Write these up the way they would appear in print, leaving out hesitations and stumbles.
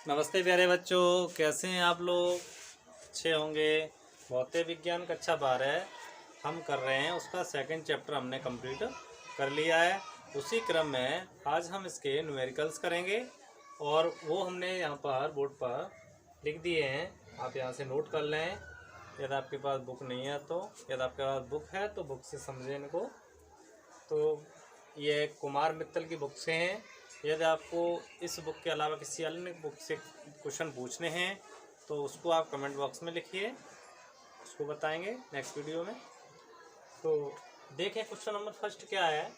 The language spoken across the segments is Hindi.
नमस्ते प्यारे बच्चों, कैसे हैं आप लोग? अच्छे होंगे। भौतिक विज्ञान कक्षा 12 हम कर रहे हैं, उसका सेकंड चैप्टर हमने कंप्लीट कर लिया है। उसी क्रम में आज हम इसके न्यूमेरिकल्स करेंगे और वो हमने यहाँ पर बोर्ड पर लिख दिए हैं। आप यहाँ से नोट कर लें। यदि आपके पास बुक नहीं है तो, यदि आपके पास बुक है तो बुक से समझें इनको। तो ये कुमार मित्तल की बुक से हैं। यदि आपको इस बुक के अलावा किसी अन्य बुक से क्वेश्चन पूछने हैं तो उसको आप कमेंट बॉक्स में लिखिए, उसको बताएंगे नेक्स्ट वीडियो में। तो देखें क्वेश्चन नंबर फर्स्ट क्या है।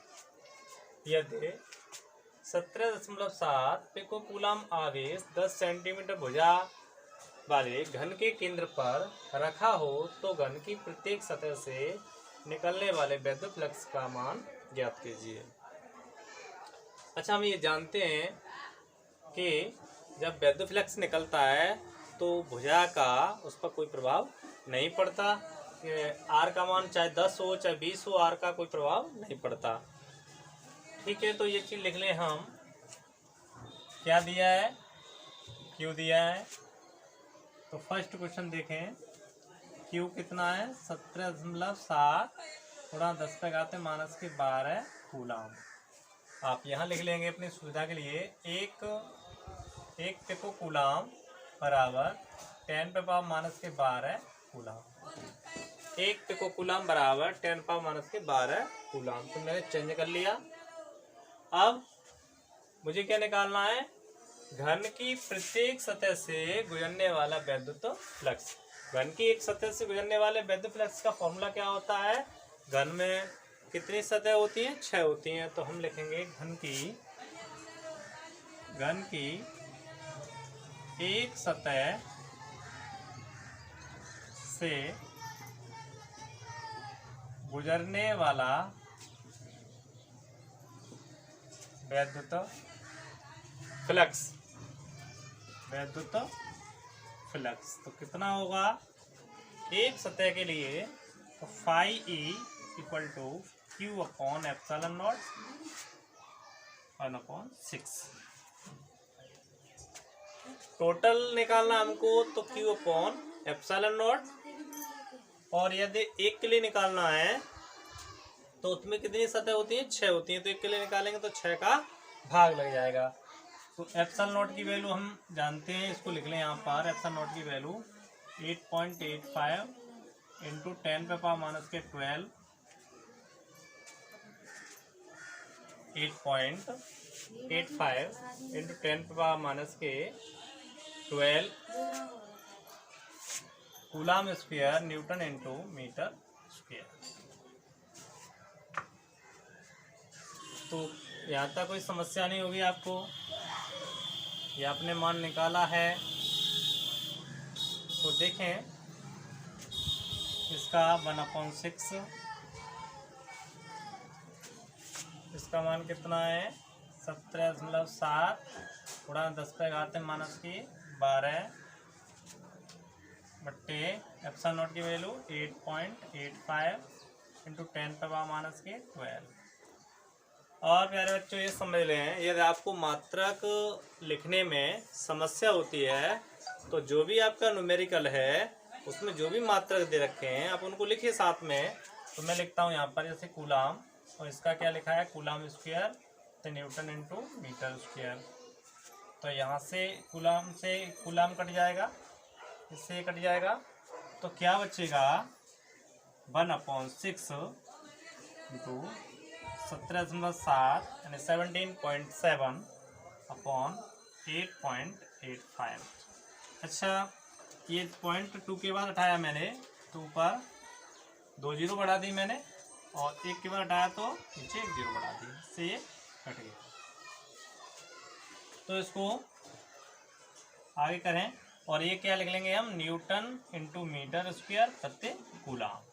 यदि 17.7 पिकोकूलम आवेश 10 सेंटीमीटर भुजा वाले घन के केंद्र पर रखा हो तो घन की प्रत्येक सतह से निकलने वाले विद्युत फ्लक्स का मान ज्ञात कीजिए। अच्छा, हम ये जानते हैं कि जब विद्युत फ्लक्स निकलता है तो भुजा का उस पर कोई प्रभाव नहीं पड़ता। आर का मान चाहे 10 हो चाहे 20 हो, आर का कोई प्रभाव नहीं पड़ता। ठीक है, तो ये चीज़ लिख लें हम। क्या दिया है? क्यू दिया है। तो फर्स्ट क्वेश्चन देखें, क्यू कितना है? 17.7 गुणा 10⁻⁻12 कूलम। आप यहाँ लिख लेंगे अपनी सुविधा के लिए। एक पिको कूलम बराबर 10⁻⁻12 कूलम। एक पिको कूलम बराबर 10⁻⁻12 कूलम। तो मैंने चेंज कर लिया। अब मुझे क्या निकालना है? घन की प्रत्येक सतह से गुजरने वाला विद्युत फ्लक्स। घन की एक सतह से गुजरने वाले विद्युत फ्लक्स का फॉर्मूला क्या होता है? घन में कितनी सतह होती हैं? 6 होती हैं। तो हम लिखेंगे घन की एक सतह से गुजरने वाला विद्युत फ्लक्स तो कितना होगा एक सतह के लिए? तो phi E equal to Q upon epsilon naught 1/6। Total निकालना हमको, तो क्यू अपॉन एप्सिलॉन नॉट। और यदि एक के लिए निकालना है तो उसमें कितनी सतह होती है? 6 होती हैं। तो एक के लिए निकालेंगे तो 6 का भाग लग जाएगा। तो एप्सिलॉन नॉट की वैल्यू हम जानते हैं, इसको लिख लें यहाँ पर। एप्सिलॉन नॉट की value 8.85 into 10⁻⁻12 8.85 into 10⁻⁻12 coulomb square newton into metre square. तो यहाँ तक कोई समस्या नहीं होगी आपको। ये आपने मान निकाला है। तो देखें इसका 1/6, इसका मान कितना है? 17.7 गुणा 10⁻⁻12 बट्टे एप्सिलॉन नॉट की वैल्यू 8.85 इंटू 10⁻⁻12। और प्यारे बच्चों ये समझ लें, यदि आपको मात्रक लिखने में समस्या होती है तो जो भी आपका न्यूमेरिकल है उसमें जो भी मात्रक दे रखे हैं आप उनको लिखिए साथ में। तो मैं लिखता हूँ यहाँ पर जैसे कूलम, और इसका क्या लिखा है? कूलम स्क्वायर तो न्यूटन इंटू मीटर स्क्वायर। तो यहाँ से कूलम कट जाएगा, इससे कट जाएगा। तो क्या बचेगा? 1/6 इंटू 17.7 यानी 17.7 अपॉन 8.85। अच्छा, ये 0.2 के बाद हटाया मैंने तो ऊपर 2 जीरो बढ़ा दी मैंने, और 1 के बाद हटाया तो नीचे 1 जीरो बढ़ा दी, इससे ये कट गया। तो इसको आगे करें, और ये क्या लिख लेंगे हम? न्यूटन इंटू मीटर स्क्वायर प्रति कूलम।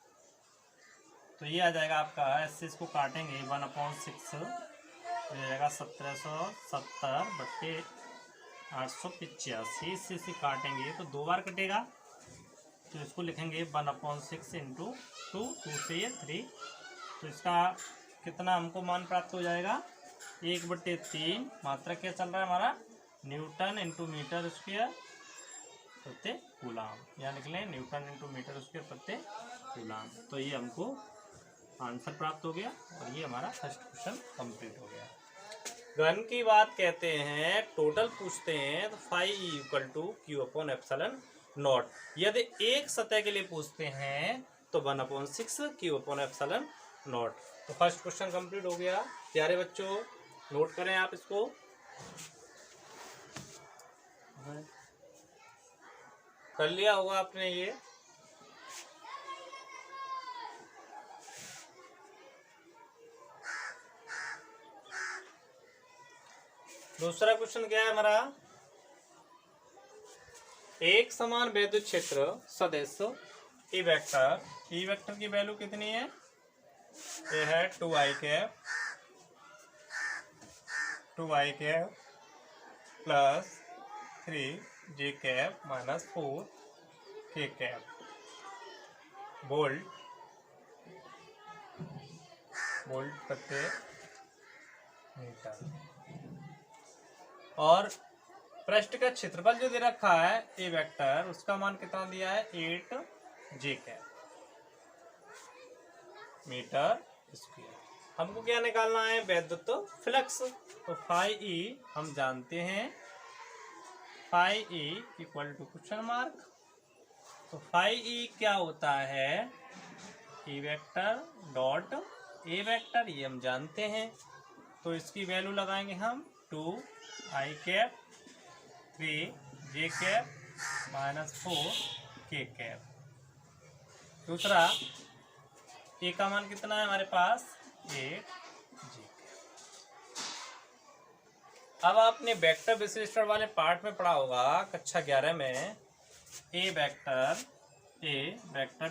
तो ये आ जाएगा आपका, इससे इसको काटेंगे 1/6 हो जाएगा 1770 बट्टे 885। इससे काटेंगे तो 2 बार कटेगा, तो इसको लिखेंगे 1/6 इंटू 2 से ये 3। तो इसका कितना हमको मान प्राप्त हो जाएगा? 1/3 मात्रा क्या चल रहा है हमारा? न्यूटन इंटू मीटर स्क्वायर प्रति कूलाम, या निकले न्यूटन इंटू मीटर स्क्वायर प्रति कूलाम। तो ये हमको आंसर प्राप्त हो गया और ये हमारा फर्स्ट क्वेश्चन कंप्लीट हो गया। घन की बात कहते हैं, टोटल पूछते हैं तो phi E equal to Q upon epsilon naught. यदि एक सतह के लिए पूछते हैं तो 1/6 क्यू अपॉन एप्सिलॉन नॉट। तो फर्स्ट क्वेश्चन कंप्लीट हो गया। प्यारे बच्चों नोट करें आप इसको। कर लिया होगा आपने ये। दूसरा क्वेश्चन क्या है हमारा, एक समान विद्युत क्षेत्र सदिश ई वेक्टर की वैल्यू कितनी है, ये है 2i cap plus 3j cap minus 4k cap volt प्रति मीटर। और पृष्ठ का क्षेत्रफल जो दे रखा है ए वेक्टर, उसका मान कितना दिया है 8j कैप मीटर स्क्वायर। हमको क्या निकालना है, वैद्युत फ्लक्स। तो फाई ई हम जानते हैं, phi E equal to question mark. तो फाई ई क्या होता है, E vector dot A vector, ये हम जानते हैं। तो इसकी वैल्यू लगाएंगे हम 2i cap 3j cap minus 4k cap. दूसरा ए का मान कितना है हमारे पास 8j। अब आपने वेक्टर विश्लेषण वाले पार्ट में पढ़ा होगा कक्षा 11 में, A vector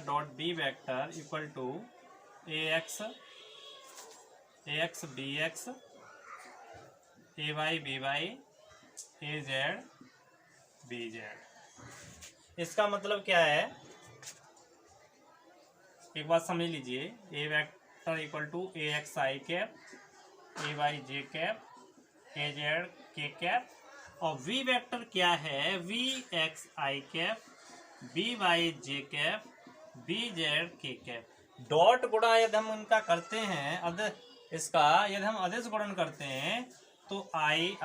dot B vector equal to A X B X A Y B Y A Z B Z. इसका मतलब क्या है, एक बात समझ लीजिए, A vector equal to A X I cap A Y J cap A Z K cap, और वी वेक्टर क्या है, V X I cap B Y J cap B Z K cap. Dot गुणा यदि हम उनका करते हैं, यदि हम अदिश गुणन करते हैं तो आई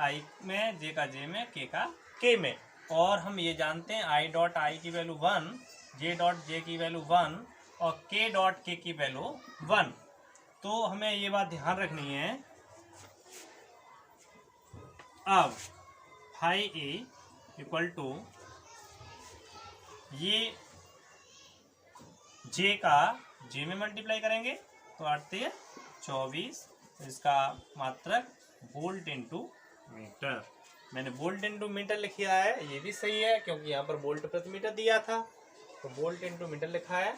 में, जे का जे में, के का के में। और हम ये जानते हैं आई डॉट आई की वैल्यू 1, जे डॉट जे की वैल्यू 1 और के डॉट के की वैल्यू 1। तो हमें ये बात ध्यान रखनी है। अब फाई ए इक्वल टू ये जे का जे में मल्टीप्लाई करेंगे तो 8 × 24, इसका मात्रक वोल्ट इंटू मीटर। मैंने वोल्ट इंटू मीटर लिखा है, ये भी सही है क्योंकि यहाँ पर वोल्ट प्रति मीटर दिया था, तो वोल्ट इंटू मीटर लिखा है।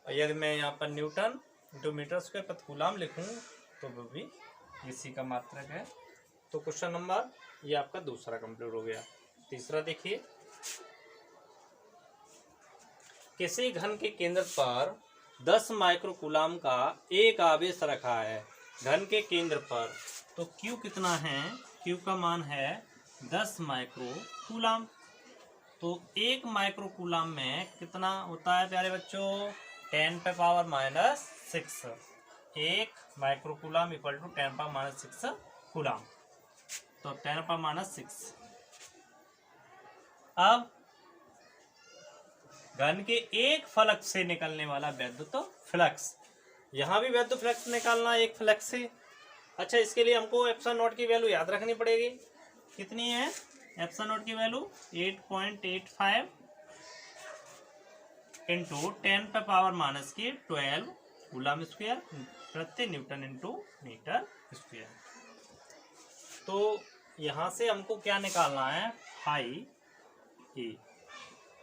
और यदि मैं यहाँ पर न्यूटन इंटू मीटर स्क्वायर प्रति कूलाम लिखूँ तो वो भी इसी का मात्रक है। तो क्वेश्चन नंबर ये आपका दूसरा कंप्लीट हो गया। तीसरा देखिए, किसी घन के केंद्र पर 10 माइक्रोकूलाम का एक आवेश रखा है घन के केंद्र पर, तो Q कितना है, Q का मान है 10 माइक्रोकूलाम। तो 1 माइक्रोकूलाम में कितना होता है प्यारे बच्चों, 10⁻⁻6। 1 माइक्रोकूलाम इक्वल टू 10⁻⁻6 कूलाम, तो 10⁻⁻6। अब घन के एक फलक से निकलने वाला वैद्युत फ्लक्स, यहाँ भी वैद्युत फ्लक्स निकालना है एक फलक से। अच्छा, इसके लिए हमको एप्सिलॉन नॉट की वैल्यू याद रखनी पड़ेगी। कितनी है एप्सिलॉन नॉट की वैल्यू, 8.85 इंटू 10⁻⁻12 कूलाम स्क्वायर प्रति न्यूटन इंटू मीटर स्क्वायर। तो यहाँ से हमको क्या निकालना है, फाई ई।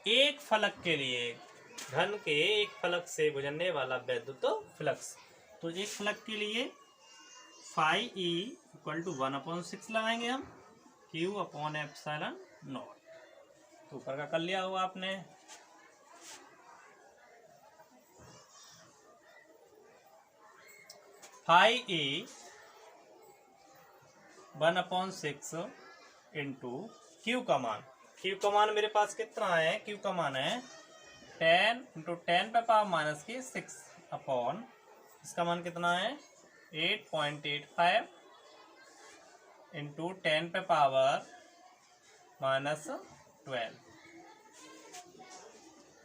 एक फलक के लिए, घन के एक फलक से गुजरने वाला वैद्युत फ्लक्स, तो एक फलक के लिए फाई ई इक्वल टू 1/6 लगाएंगे हम, Q अपॉन एप्सिलॉन नॉट। तो ऊपर का कर लिया होगा आपने। फाई ई 1/6 इंटू क्यू का मान। क्यू का मान मेरे पास कितना है, क्यू का मान है 10 इंटू 10 पे पावर माइनस की 6 अपॉन, इसका मान कितना है 8.85 इंटू 10 पे पावर माइनस 12।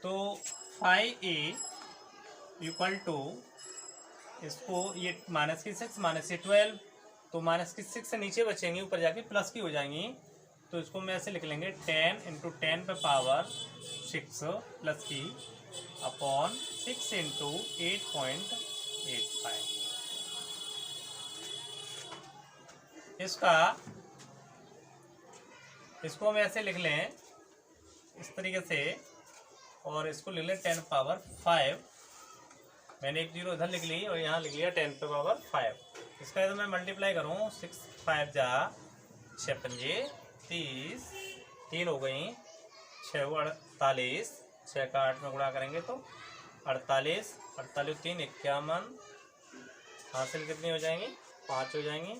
तो 5a इक्वल टू, इसको ये माइनस की 6 माइनस की 12, तो माइनस की 6 से नीचे बचेंगी, ऊपर जाके प्लस की हो जाएंगी। तो इसको मैं ऐसे लिख लेंगे 10 इंटू 10 पे पावर 6 प्लस की अपॉन 6 इंटू 8.85। इसको हम ऐसे लिख लें इस तरीके से, और इसको लिख लें 10 पावर 5। मैंने एक जीरो इधर लिख ली और यहाँ लिख लिया 10 पावर 5। इसका यदि मैं मल्टीप्लाई करूँ 6 5 जा 6 पंजे 30, 3 हो गई, 6 48, 6 का 8 में गुणा करेंगे तो 48, 48 3 51, हासिल कितनी हो जाएंगी 5 हो जाएंगी।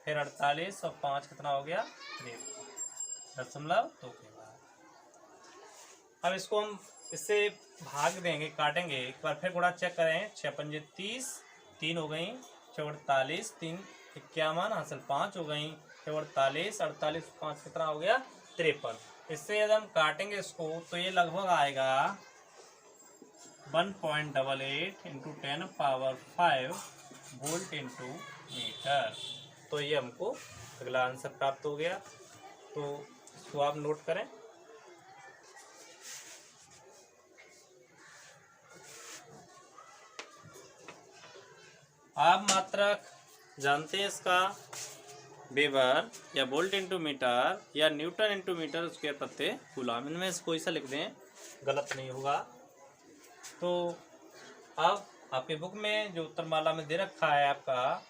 फिर 48 और 5 कितना हो गया 3.2 के बाद। अब इसको हम इससे भाग देंगे, काटेंगे, एक बार फिर गुणा चेक करें, 6 पंजे 30, 3 हो गई, 6 48, 3 51, हासिल 5 हो गई, 6 48, 48 5 कितना हो गया 53। इससे यदि हम काटेंगे इसको तो ये लगभग आएगा 1.88 into 10 power 5 volt into metre. तो ये हमको अगला आंसर प्राप्त हो गया। तो इसको आप नोट करें। आप मात्रक जानते हैं इसका, वेबर या वोल्ट इंटू मीटर या न्यूटन इंटू मीटर स्क्वायर प्रति कूलम, इनमें से कोई सा लिख दें, गलत नहीं होगा। तो अब आपके बुक में जो उत्तरमाला में दे रखा है आपका,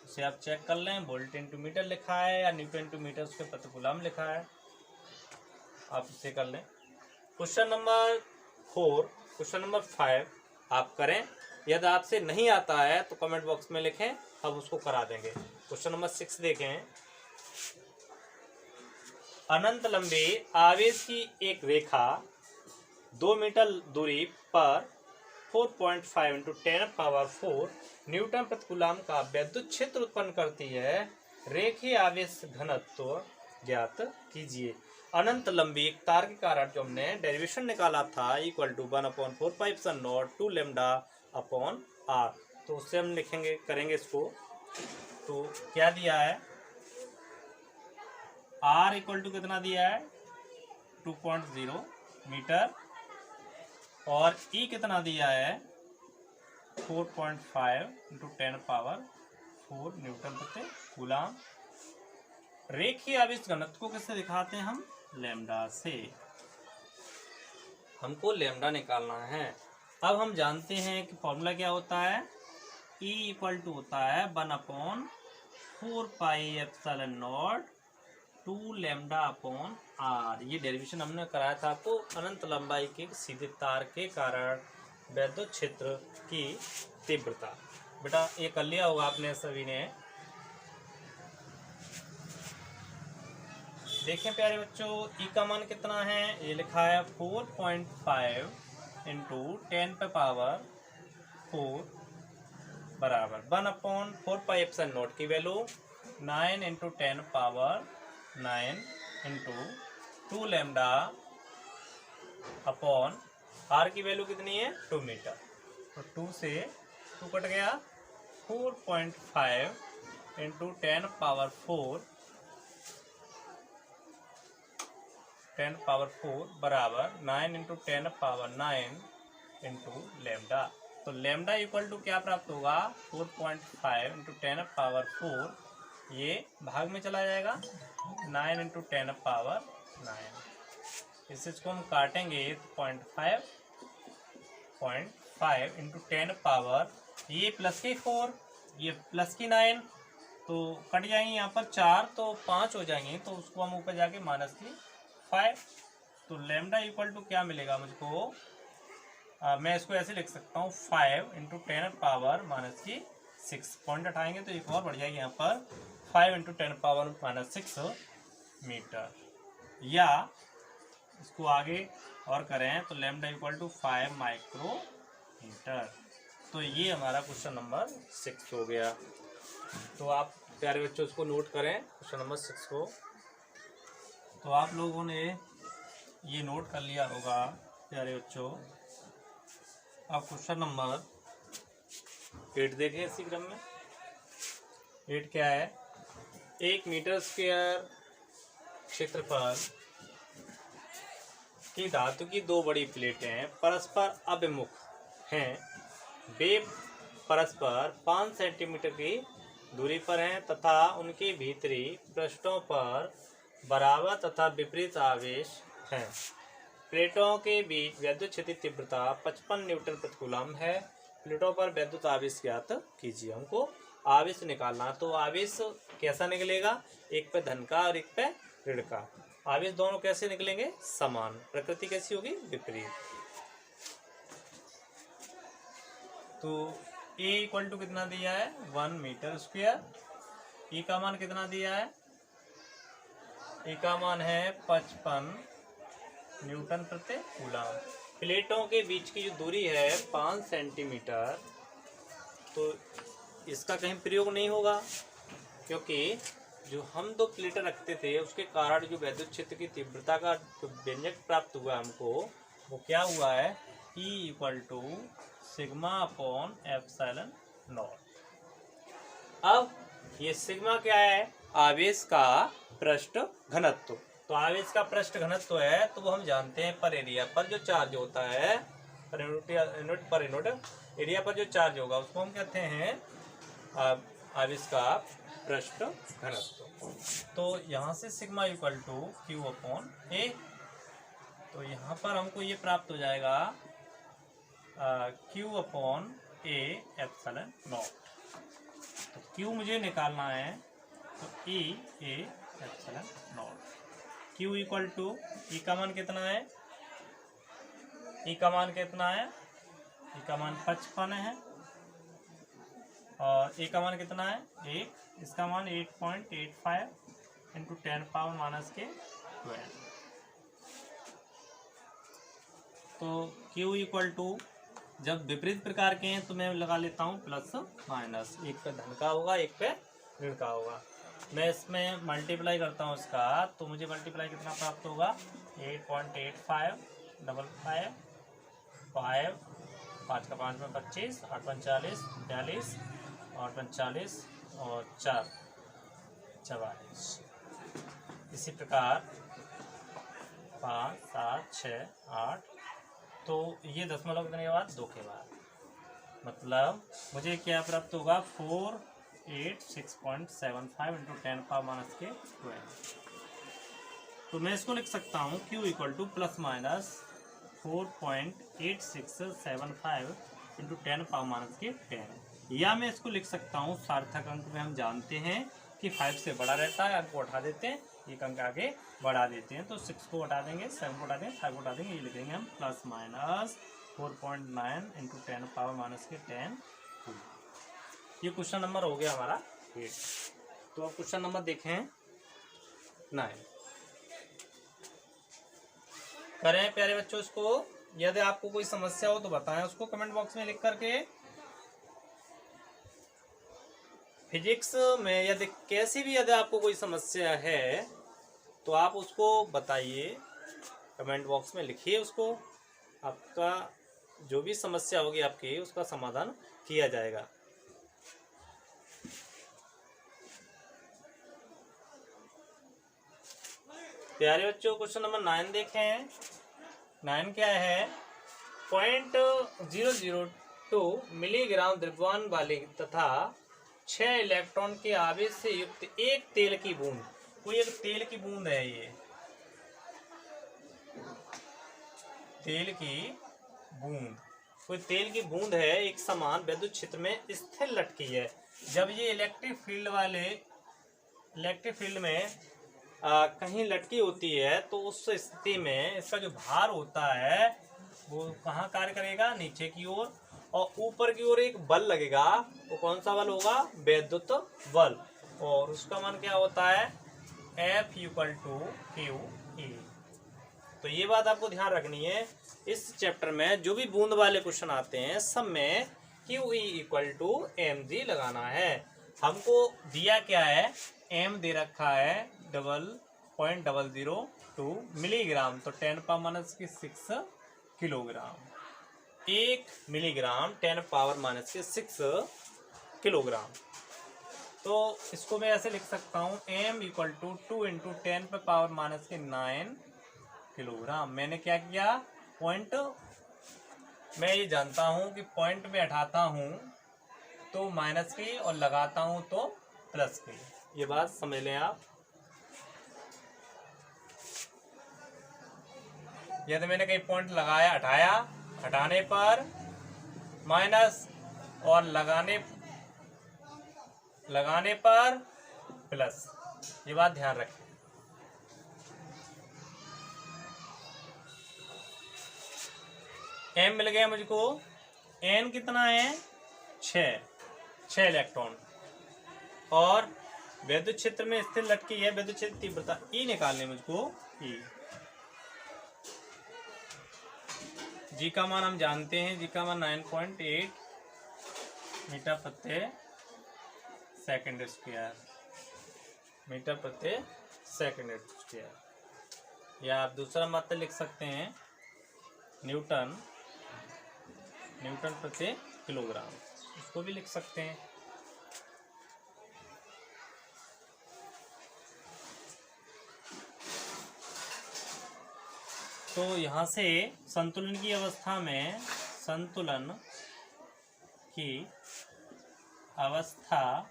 उसे आप चेक कर लें, वोल्ट इंटू मीटर लिखा है या न्यूटन इंटू मीटर स्क्वायर प्रति कूलम लिखा है, आप इसे कर लें। क्वेश्चन नंबर 4, क्वेश्चन नंबर 5 आप करें। यदि आपसे नहीं आता है तो कमेंट बॉक्स में लिखें, हम उसको करा देंगे। क्वेश्चन नंबर 6 देखें। अनंत लंबी आवेश की एक रेखा 2 मीटर दूरी पर 4.5 इंटू 10 पावर 4 न्यूटन प्रति कूलम का विद्युत क्षेत्र उत्पन्न करती है। रेखीय आवेश घनत्व ज्ञात कीजिए। अनंत लंबी एक तार के कारण जो हमने डेरिवेशन निकाला था equal to 1/4πε02 lambda upon R. तो उससे हम लिखेंगे, करेंगे इसको। तो क्या दिया है, आर इक्वल टू कितना दिया है 2.0 मीटर, और ई कितना दिया है 4.5 इंटू 10 पावर 4 न्यूटन प्रति कूलम। रेखीय आवेश घनत्व को किससे दिखाते हैं हम, लैम्डा से। हमको लैम्डा निकालना है। अब हम जानते हैं कि फॉर्मूला क्या होता है, E इक्वल टू होता है 1/4πε0 2 लैम्डा अपॉन आर। ये डेरिवेशन हमने कराया था आपको। अनंत लंबाई के सीधे तार के कारण विद्युत क्षेत्र की तीव्रता, बेटा ये कर लिया होगा आपने सभी ने। देखें प्यारे बच्चों, ई का मान कितना है, ये लिखा है 4.5 इंटू 10 पे पावर 4 बराबर 1/4πε0 की value 9 into 10 power 9 into 2 lambda upon r की वैल्यू कितनी है 2 मीटर। तो 2 से 2 कट गया, 4.5 इंटू 10 पावर 4 बराबर 9 इंटू 10 पावर 9 इंटू लैम्डा। तो लैम्डा इक्वल टू क्या प्राप्त होगा 4.5 इंटू 10 पावर 4, ये भाग में चला जाएगा 9 इंटू 10 पावर 9। इसको हम काटेंगे तो 0.5 इंटू 10 पावर, ये प्लस की 4 ये प्लस की 9, तो कट जाएंगे यहाँ पर 4 तो 5 हो जाएंगे, तो उसको हम ऊपर जाके माइनस की 5। तो लैम्डा इक्वल टू क्या मिलेगा मुझको, मैं इसको ऐसे लिख सकता हूँ 5 इंटू 10 पावर माइनस की 6। पॉइंट हटाएंगे तो एक और बढ़ जाएगी यहाँ पर 5 इंटू 10 पावर माइनस 6 मीटर, या इसको आगे और करें तो लैम्डा इक्वल टू 5 माइक्रोमीटर। तो ये हमारा क्वेश्चन नंबर 6 हो गया। तो आप प्यारे बच्चों उसको नोट करें क्वेश्चन नंबर 6 को। तो आप लोगों ने ये नोट कर लिया होगा प्यारे बच्चों। अब क्वेश्चन नंबर 8 देखें इसी क्रम में। 8 क्या है? 1 मीटर स्क्वायर क्षेत्रफल की धातु की 2 बड़ी प्लेटें परस्पर अभिमुख हैं। वे परस्पर 5 सेंटीमीटर की दूरी पर हैं तथा उनके भीतरी पृष्ठों पर बराबर तथा विपरीत आवेश हैं। प्लेटों के बीच विद्युत क्षेत्र तीव्रता 55 न्यूटन प्रति कूलम है। प्लेटों पर विद्युत आवेश ज्ञात कीजिए। हमको आवेश निकालना, तो आवेश कैसा निकलेगा? एक पे धन का और एक पे ऋण का। आवेश दोनों कैसे निकलेंगे? समान। प्रकृति कैसी होगी? विपरीत। तो A इक्वल टू कितना दिया है? 1 मीटर स्क्वायर। E का मान कितना दिया है? E का मान है 55 न्यूटन प्रति कूलम। प्लेटों के बीच की जो दूरी है 5 सेंटीमीटर, तो इसका कहीं प्रयोग नहीं होगा, क्योंकि जो हम 2 प्लेटें रखते थे उसके कारण जो विद्युत क्षेत्र की तीव्रता का जो व्यंजक प्राप्त हुआ हमको, वो क्या हुआ है? E equal to sigma upon epsilon naught. अब ये सिग्मा क्या है? आवेश का पृष्ठ घनत्व। तो आवेश का पृष्ठ घनत्व है, तो वो हम जानते हैं पर एरिया पर जो चार्ज होता है, पर यूनिट एरिया पर जो चार्ज होगा उसको हम कहते हैं आवेश का पृष्ठ घनत्व। तो यहाँ से sigma equal to Q upon A. तो यहाँ पर हमको ये प्राप्त हो जाएगा Q upon A epsilon naught. तो क्यू मुझे निकालना है, तो E A epsilon naught. Q equal to E का मान कितना है? ई का मान कितना है? ई का मान 55 है, और ए का मान कितना है? 1। इसका मान 8.85 इंटू 10 पावर माइनस के 12। तो Q इक्वल टू, जब विपरीत प्रकार के हैं तो मैं लगा लेता हूँ प्लस माइनस। एक पे धन का होगा, एक पे ऋण का होगा। मैं इसमें मल्टीप्लाई करता हूँ इसका, तो मुझे मल्टीप्लाई कितना प्राप्त होगा? 8.85 डबल 5 5 का 5 में 25, 8 45 42 और 45 और 4 44। इसी प्रकार 5 7 6 8। तो ये दशमलव कितने के बाद? 2 के बाद। मतलब मुझे क्या प्राप्त होगा? 486.75 इंटू 10 पावर माइनस के 12। तो मैं इसको लिख सकता हूँ Q equal two plus minus 4.8675 into 10 power minus के 10। या मैं इसको लिख सकता हूँ, सार्थक अंक में हम जानते हैं कि 5 से बड़ा रहता है, अंक को उठा देते हैं, एक अंक आगे बढ़ा देते हैं। तो 6 को हटा देंगे, 7 को हटा देंगे, 5 को हटा देंगे, ये लिखेंगे हम plus minus 4.9 into 10 power minus के 10। ये क्वेश्चन नंबर हो गया हमारा 8। तो अब क्वेश्चन नंबर देखें 9। करें प्यारे बच्चों इसको। यदि आपको कोई समस्या हो तो बताएं उसको कमेंट बॉक्स में लिख करके। फिजिक्स में यदि कैसी भी यदि आपको कोई समस्या है तो आप उसको बताइए, कमेंट बॉक्स में लिखिए उसको। आपका जो भी समस्या होगी आपकी, उसका समाधान किया जाएगा। प्यारे बच्चों क्वेश्चन नंबर 9 देखें। 9 क्या है? 0.002 मिलीग्राम द्रव्यमान वाली तथा 6 इलेक्ट्रॉन के आवेश से युक्त एक तेल की बूंद। कोई एक तेल की बूंद है, ये तेल की बूंद, कोई तेल की बूंद है, एक समान विद्युत क्षेत्र में स्थिर लटकी है। जब ये इलेक्ट्रिक फील्ड में कहीं लटकी होती है, तो उस स्थिति में इसका जो भार होता है वो कहाँ कार्य करेगा? नीचे की ओर। और ऊपर की ओर एक बल लगेगा, वो कौन सा बल होगा? विद्युत बल। और उसका मान क्या होता है? F equal to q E. तो ये बात आपको ध्यान रखनी है, इस चैप्टर में जो भी बूंद वाले क्वेश्चन आते हैं सब में q E equal to m g लगाना है। हमको दिया क्या है, एम दे रखा है 0.002 मिलीग्राम, तो 10⁻⁻6 किलोग्राम। 1 milligram 10⁻⁻6 kilogram. तो इसको मैं ऐसे लिख सकता हूँ m इक्वल टू 2 × 10⁻⁻9 किलोग्राम। मैंने क्या किया, पॉइंट, मैं ये जानता हूँ कि पॉइंट में हटाता हूँ तो माइनस की और लगाता हूँ तो प्लस की। ये बात समझ लें आप। यदि मैंने कहीं पॉइंट लगाया, हटाया, हटाने पर माइनस और लगाने पर प्लस, ये बात ध्यान रखें। एम मिल गया मुझको, एन कितना है 6 इलेक्ट्रॉन, और विद्युत क्षेत्र में स्थिर लटकी है विद्युत क्षेत्र तीव्रता ई निकालने मुझको। ई जी का मान हम जानते हैं, जी का मान 9.8 मीटर प्रति सेकंड स्क्वायर, मीटर प्रति सेकंड स्क्वायर। या आप दूसरा मात्रा लिख सकते हैं न्यूटन प्रति किलोग्राम, इसको भी लिख सकते हैं। तो यहाँ से संतुलन की अवस्था में, संतुलन की अवस्था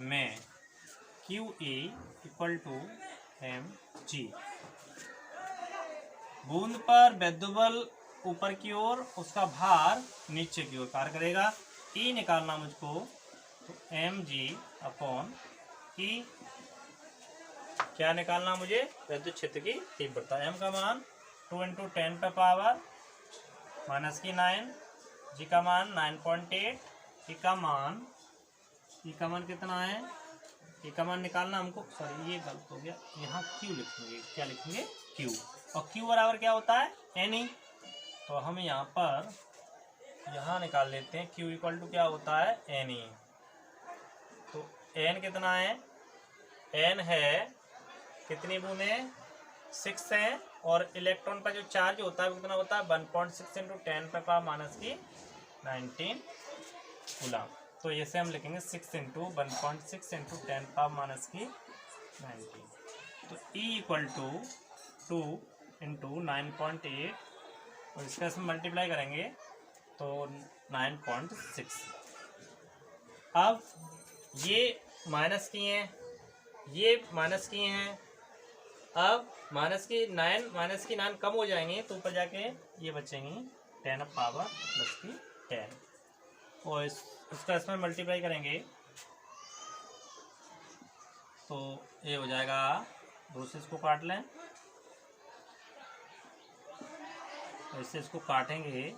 में q E equal to m g. बूंद पर विद्युत बल ऊपर की ओर, उसका भार नीचे की ओर कार्य करेगा। ई निकालना मुझको, तो एम जी अपॉन ई। क्या निकालना मुझे, विद्युत क्षेत्र की तीव्रता। एम का मान 2 × 10⁻⁻9, जी का मान 9.8, ई का मान कितना है, ई का मान निकालना हमको, सॉरी ये गलत हो गया, यहाँ क्यू लिखेंगे। क्या लिखेंगे, क्यू। और क्यू बराबर क्या होता है, एन ई। तो हम यहाँ निकाल लेते हैं, क्यू इक्वल टू क्या होता है, एन ई। तो एन कितना है, एन है कितनी बूंदे 6 हैं, और इलेक्ट्रॉन का जो चार्ज होता है वो कितना होता है 1.6 × 10⁻⁻19 कूलम। तो ऐसे हम लिखेंगे 6 × 1.6 × 10⁻⁻19। तो E इक्वल टू 2 × 9.8, और इसका इसमें मल्टीप्लाई करेंगे तो 9.6। अब ये माइनस किए हैं, ये माइनस किए हैं। अब माइनस की 9 कम हो जाएंगे तो ऊपर जाके ये बचेंगी 10⁻+10, और इसका इसमें मल्टीप्लाई करेंगे तो ये हो जाएगा, दूसरे इसको काट लें, ऐसे इसको काटेंगे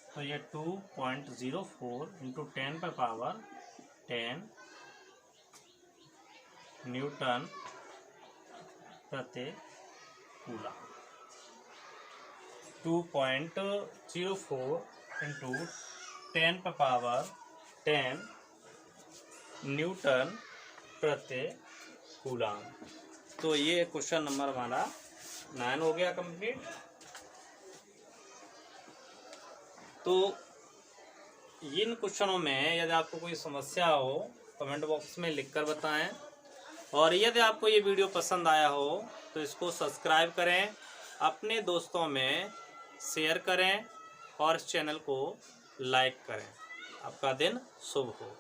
तो ये 2.04 × 10⁻10 न्यूटन प्रति कूलम। 2.04 × 10⁻10 न्यूटन प्रति कूलम। तो ये क्वेश्चन नंबर हमारा 9 हो गया कंप्लीट। तो इन क्वेश्चनों में यदि आपको कोई समस्या हो कमेंट बॉक्स में लिखकर बताएं, और यदि आपको ये वीडियो पसंद आया हो तो इसको सब्सक्राइब करें, अपने दोस्तों में शेयर करें, और इस चैनल को लाइक करें। आपका दिन शुभ हो।